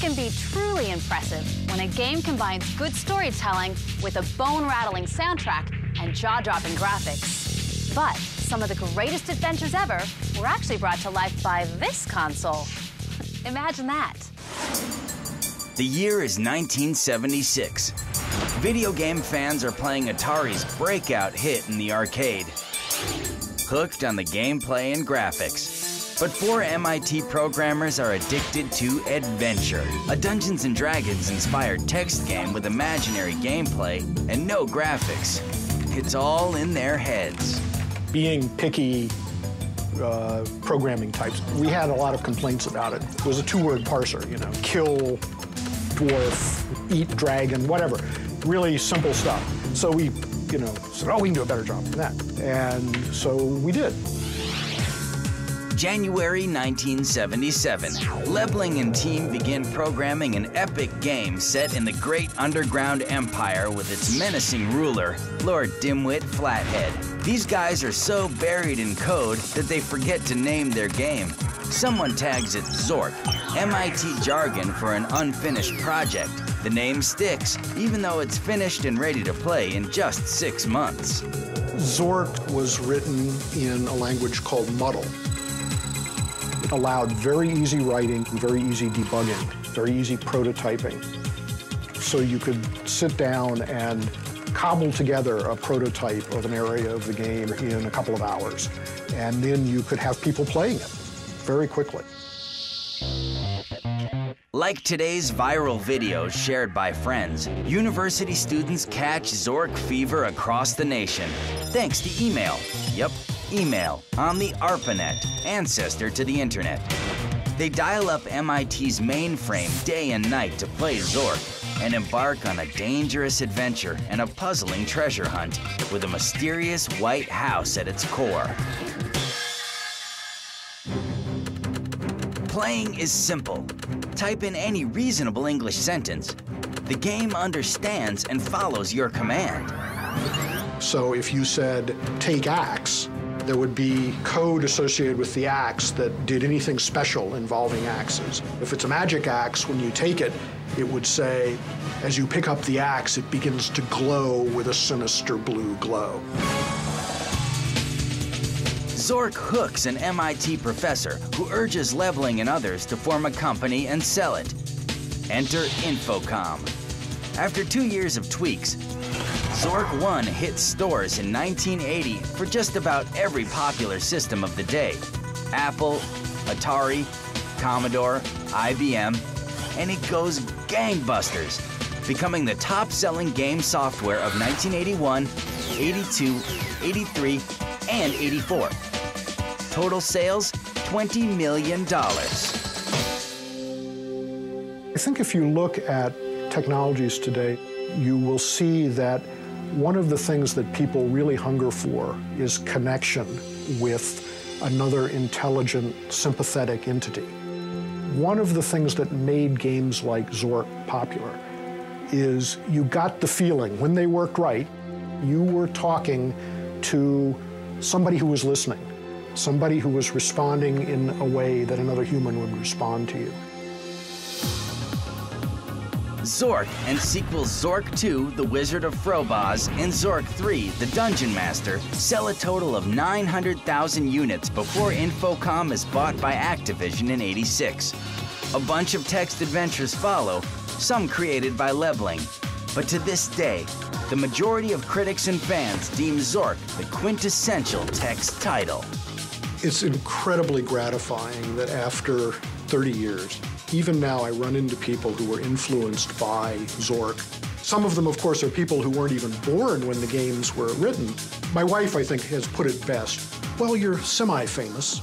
can be truly impressive when a game combines good storytelling with a bone-rattling soundtrack and jaw-dropping graphics. But some of the greatest adventures ever were actually brought to life by this console. Imagine that. The year is 1976. Video game fans are playing Atari's breakout hit in the arcade, hooked on the gameplay and graphics. But 4 MIT programmers are addicted to adventure, a Dungeons & Dragons-inspired text game with imaginary gameplay and no graphics. It's all in their heads. Being picky programming types, we had a lot of complaints about it. It was a 2-word parser, you know, kill, dwarf, eat dragon, whatever. Really simple stuff. So we, said, oh, we can do a better job than that. And so we did. January 1977, Lebling and team begin programming an epic game set in the great underground empire with its menacing ruler, Lord Dimwit Flathead. These guys are so buried in code that they forget to name their game. Someone tags it Zork, MIT jargon for an unfinished project. The name sticks, even though it's finished and ready to play in just 6 months. Zork was written in a language called Muddle. It allowed very easy writing, very easy debugging, very easy prototyping. So you could sit down and cobble together a prototype of an area of the game in a couple of hours. And then you could have people playing it very quickly. Like today's viral videos shared by friends, university students catch Zork fever across the nation, thanks to email. Yep, email on the ARPANET, ancestor to the internet. They dial up MIT's mainframe day and night to play Zork and embark on a dangerous adventure and a puzzling treasure hunt with a mysterious white house at its core. Playing is simple. Type in any reasonable English sentence. The game understands and follows your command. So if you said, take axe, there would be code associated with the axe that did anything special involving axes. If it's a magic axe, when you take it, it would say, as you pick up the axe, it begins to glow with a sinister blue glow. Zork hooks an MIT professor who urges Lebling and others to form a company and sell it. Enter Infocom. After 2 years of tweaks, Zork 1 hit stores in 1980 for just about every popular system of the day: Apple, Atari, Commodore, IBM, and it goes gangbusters, becoming the top-selling game software of 1981, 82, 83, and 84. Total sales, $20 million. I think if you look at technologies today, you will see that one of the things that people really hunger for is connection with another intelligent, sympathetic entity. One of the things that made games like Zork popular is you got the feeling, when they worked right, you were talking to somebody who was listening, somebody who was responding in a way that another human would respond to you. Zork and sequels Zork 2, The Wizard of Frobos, and Zork 3, The Dungeon Master, sell a total of 900,000 units before Infocom is bought by Activision in '86. A bunch of text adventures follow, some created by Lebling. But to this day, the majority of critics and fans deem Zork the quintessential text title. It's incredibly gratifying that after 30 years, even now I run into people who were influenced by Zork. Some of them, of course, are people who weren't even born when the games were written. My wife, I think, has put it best. Well, you're semi-famous.